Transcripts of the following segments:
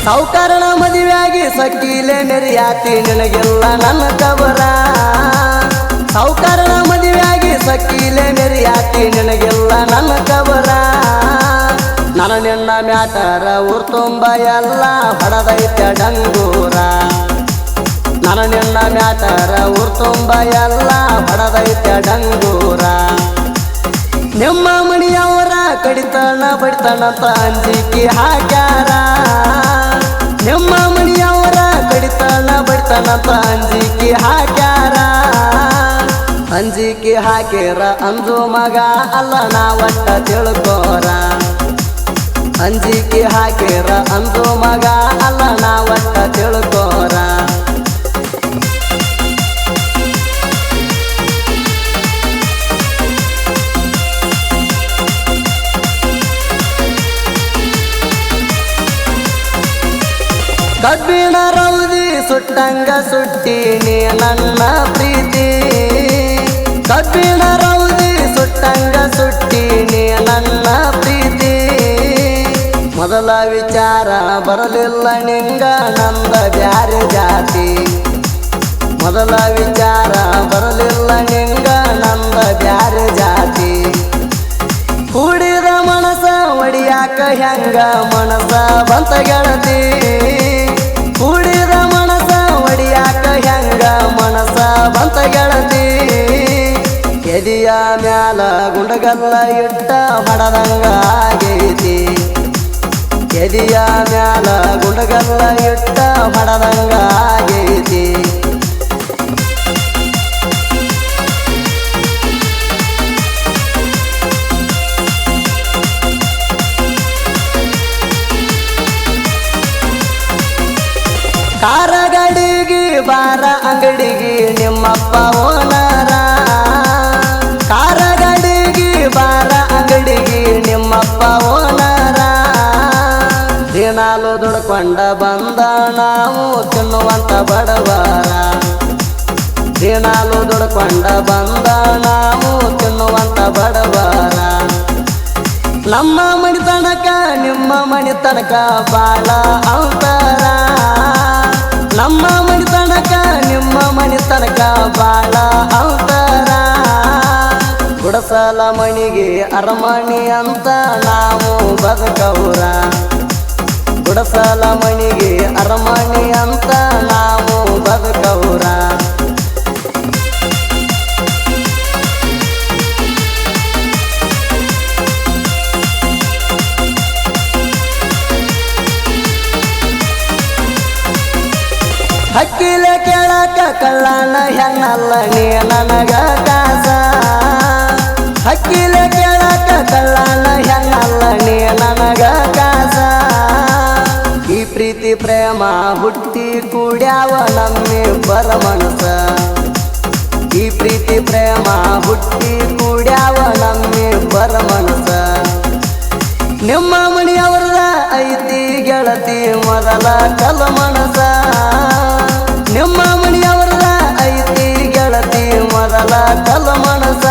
ಸಾವುಕಾರನ ಮದುವೆಯಾಗಿ ಸಕ್ಕಿಲೆ ಮೆರಿಯಾತಿ ನಿನಗೆಲ್ಲ ನನ್ನ ಕಬರ ಸಾವುಕಾರನ ಮದುವೆಯಾಗಿ ಸಕ್ಕಿಲೆ ಮೆರಿಯಾತಿ ನಿನಗೆಲ್ಲ ನನ್ನ ಕಬರ ನನ್ನ ನಿನ್ನ ಮ್ಯಾಟರ ಊರ್ ತುಂಬ ಎಲ್ಲ ಹೊಡೆದೈತೆ ಡಂಗೂರ ನನ್ನ ನಿನ್ನ ಮ್ಯಾಟರ ಊರ್ ತುಂಬ ಎಲ್ಲ ಹೊಡೆದೈತೆ ಡಂಗೂರ ನಿಮ್ಮ ಮಣಿಯವರ ಕಡಿತನ ಬಡಿತನಂತ ಅಂಜಿಕೆ ಹಾಕ್ಯಾರ ನಿಮ್ಮ ಮಣಿಯವರ ಕಡಿತನ ಬಡಿತನಂತ ಅಂಜಿಕೆ ಹಾಕ್ಯಾರ ಅಂಜಿಕೆ ಹಾಕ್ಯಾರ ಅಂಜು ಮಗ ಅಲ್ಲ ನಾ ಒಟ್ಟ ತಿಳ್ಕೋರ ಅಂಜಿಕೆ ಹಾಕ್ಯಾರ ಅಂಜು ಮಗ ಅಲ್ಲ ನಾ ಒಟ್ಟ ತಿಳ್ಕೋರ ಕಬ್ಬಿಣ ರೌದಿ ಸುಟ್ಟಂಗ ಸುಟ್ಟೀನಿ ನನ್ನ ಪ್ರೀತಿ ಕಬ್ಬಿಣ ರೌದಿ ಸುಟ್ಟಂಗ ಸುಟ್ಟೀನಿ ನನ್ನ ಪ್ರೀತಿ ಮೊದಲ ವಿಚಾರ ಬರಲಿಲ್ಲ ನಿಂಗ ನಂದ ಬ್ಯಾರೆ ಜಾತಿ ಮೊದಲ ವಿಚಾರ ಬರಲಿಲ್ಲ ನಿಂಗ ನಂದ ಬ್ಯಾರೆ ಜಾತಿ ಕೂಡಿದ ಮನಸ ಒಡಿಯಾಕ ಹೆಂಗ ಮನಸ ಬಂತ ಗೆಳತಿ ಕೂಡಿದ ಮನಸ ಒಡಿಯಾಕ ಹೆಂಗ ಮನಸ ಬಂತ ಗೆಳತಿ ಎದಿಯ ಮ್ಯಾಲ ಗುಂಡಗಲ್ಲ ಇಟ್ಟ ಹೊಡದಂಗ ಆಗೈತಿ ಎದಿಯ ಮ್ಯಾಲ ಗುಂಡಗಲ್ಲ ಇಟ್ಟ ಹೊಡದಂಗ ಆಗೈತಿ ಕಾರಗಡಿಗೆ ಬಾರ ಅಂಗಡಿಗೆ ನಿಮ್ಮಪ್ಪ ಓನರ ಕಾರಗಡಿಗೆ ಬಾರ ಅಂಗಡಿಗೆ ನಿಮ್ಮಪ್ಪ ಓನರ ದಿನಾಲು ದುಡ್ಕೊಂಡ ಬಂದ ನಾವು ತಿನ್ನುವಂತ ಬಡವರ ದಿನಾಲು ದುಡ್ಕೊಂಡ ಬಂದ ನಾವು ತಿನ್ನುವಂತ ಬಡವರ ನಮ್ಮ ಮನಿ ತನಕ ನಿಮ್ಮ ಮನಿ ತನಕ ಬಾಳ ಅಂತರ ನಮ್ಮ ಮನಿ ತನಕ ನಿಮ್ಮ ಮನಿ ತನಕ ಬಾಳ ಅಂತರ ಗುಡಸಲ ಮಣಿಗೆ ಅರಮಣಿ ಅಂತ ನಾವು ಬದುಕವ್ರ ಗುಡಸಲ ಮಣಿಗೆ ಅರಮಣಿ ಅಂತ ನಾವು ಬದುಕವ್ರ ಹಕ್ಕಿಲೆ ಕೇಳಕ ಕಳ್ಳನ ಹೆಣ್ಣಲ್ಲ ನೀ ನನಗ ಕಾಸ ಹಕ್ಕಿಲೆ ಕೇಳಕ ಕಳ್ಳನ ಹೆಣ್ಣಲ್ಲ ನೀ ನನಗ ಕಾಸ ಈ ಪ್ರೀತಿ ಪ್ರೇಮ ಹುಟ್ಟಿ ಕೂಡ್ಯಾವ ನಮ್ಮಿಬ್ಬರ ಮನಸ ಈ ಪ್ರೀತಿ ಪ್ರೇಮ ಹುಟ್ಟಿ ಕೂಡ್ಯಾವ ನಮ್ಮಿಬ್ಬರ ಮನಸ ನಿಮ್ಮ ಮಣಿಯವರದ ಐತಿ ಗೆಳತಿ ಮೊದಲ ಕಲ ಮನಸ ನಿಮ್ಮ ಮಣಿಯವರದ ಐತಿ ಗೆಳತಿ ಮೊದಲ ಕಲ ಮನಸ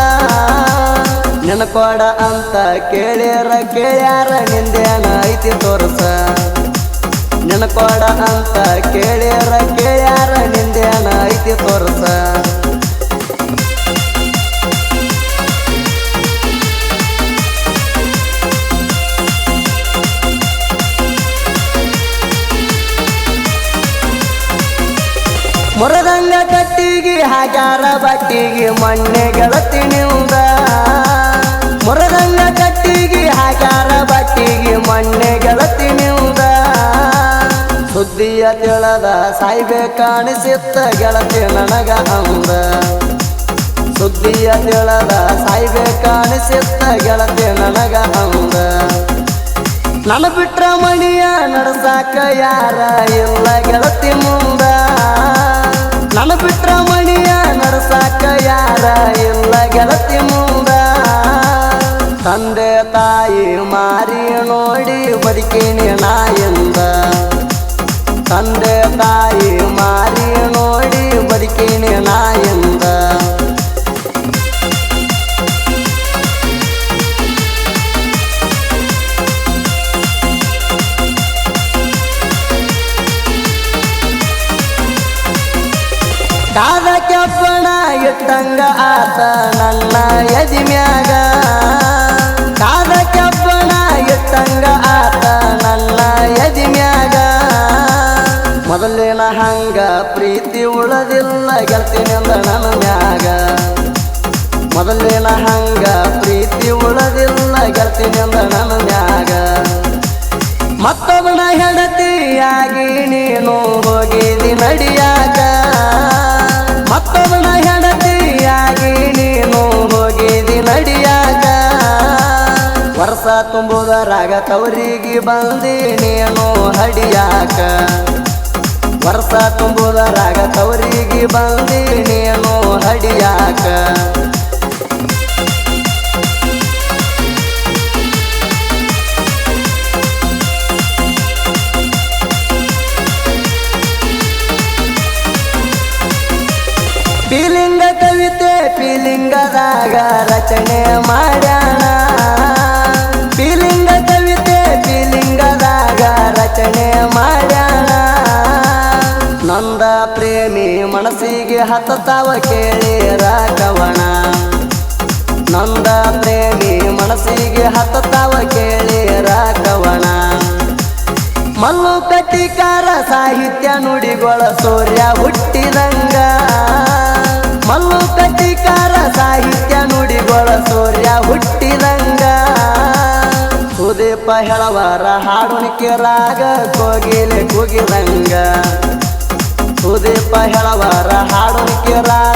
ನೆನಕೊಡ ಅಂತ ಕೇಳ್ಯಾರ ನಿಂದೇನ ಐತಿ ತೋರ್ಸ ನೆನಕೊಡ ಅಂತ ಕೇಳ್ಯಾರ ನಿಂದೇನ ಐತಿ ತೋರ್ಸ ಮುರದಂಗ ಕಟ್ಟಿಗೆ ಹಾಕ್ಯಾರ ಬಟ್ಟಿಗೆ ಮಣ್ಣೆ ಗೆಳತಿ ನಿಂದ ಮುರದಂಗ ಕಟ್ಟಿಗೆ ಹಾಕ್ಯಾರ ಬಟ್ಟಿಗೆ ಮಣ್ಣೆ ಗೆಳತಿ ನಿಂದ ಸುದ್ದಿಯ ತಿಳದ ಸಾಯ್ಬೇಕಾಣಿಸಿತ್ತ ಗೆಳತಿ ನನಗ ಅಂದ ಸುದ್ದಿಯ ತಿಳದ ಸಾಯ್ಬೇಕಾಣಿಸಿತ್ತ ಗೆಳತಿ ನನಗ ಅಂದ ನನ್ನ ಬಿಟ್ರ ಮಣಿಯ ನಡ್ಸಾಕ ಯಾರ ಇಲ್ಲ ಗೆಳತಿ ಮುಂದ ನನ್ನ ಬಿಟ್ರ ಮಣಿಯ ನಡ್ಸಾಕ ಯಾರ ಇಲ್ಲ ಗೆಳತಿ ಮುಂದ ತಂದೆ ತಾಯಿ ಮಾರಿ ನೋಡಿ ಬದುಕಿನಿ ನಾಯಿಂದ ತಂದೆ ತಾಯಿ ಮಾರಿ ನೋಡಿ ಬದುಕಿನಿ ನಾಯಿಂದ ಕಾದ ಕೆಬ್ಬಣ ಇಟ್ಟಂಗ ಆತ ನನ್ನ ಎದಿಮ್ಯಾಗ ಕಾದ ಕೆಬ್ಬಣ ಇಟ್ಟಂಗ ಆತ ನನ್ನ ಎದಿಮ್ಯಾಗ ಮೊದಲಿನ ಹಂಗ ಪ್ರೀತಿ ಉಳದಿಲ್ಲ ಗೆಲ್ತೀನಿಂದ ನನ್ನ ಮ್ಯಾಗ ಮೊದಲಿನ ಹಂಗ ಪ್ರೀತಿ ಉಳದಿಲ್ಲ ಗೆಲ್ತೀನಿಂದ ನನ್ನ ಮ್ಯಾಗ ಮತ್ತೊಬ್ಬನ ಹೆಂಡತಿಯಾಗಿ ನೀನು ಹೋಗಿದಿ ನಡಿಯಾಗ ಮತ್ತೊಬ್ಬನ ಹೆಂಡತಿಯಾಗಿ ನೀನು ಹೋಗಿದಿ ನಡಿಯಾಗ ವರ್ಷ ತುಂಬುದರಾಗ ತವರಿಗೆ ಬಂದಿ ನೀನು ಹಡಿಯಾಕ ವರ್ಷ ತುಂಬುದರಾಗ ತವರಿಗೆ ಬಂದಿ ನೀನು ಹಡಿಯಾಕ ಪೀಲಿಂಗ ಕವಿತೆ ಪೀಲಿಂಗದಾಗ ರಚನೆ ಮಾಡ್ಯಾಣ ಪೀಲಿಂಗ ಕವಿತೆ ಪೀಲಿಂಗದಾಗ ರಚನೆ ಮಾಡ್ಯಾಣ ನಂದ ಪ್ರೇಮಿ ಮನಸ್ಸಿಗೆ ಹತ್ತತಾವ ಕೇಳಿರ ಕವನ ನಂದ ಪ್ರೇಮಿ ಮನಸ್ಸಿಗೆ ಹತ್ತತಾವ ಕೇಳಿರ ಕವನ ಮಲ್ಲು ಕಟ್ಟಿಕಾರ ಸಾಹಿತ್ಯ ನುಡಿಗೊಳ ಸೂರ್ಯ ಹುಟ್ಟಿದಂಗ ಮಲ್ಲು ಕಟ್ಟಿಕಾರ ಸಾಹಿತ್ಯ ನುಡಿಗೊಳ ಸೂರ್ಯ ಹುಟ್ಟಿದಂಗ ಸುದೀಪ ಹೇಳವರ ಹಾಡುಣಿಕೆ ರಾಗ ಕೋಗಿಲೆ ಕೂಗಿದಂಗ ಸುದೀಪ ಹೇಳವರ ಹಾಡುಣಿಕೆ ರಾಗ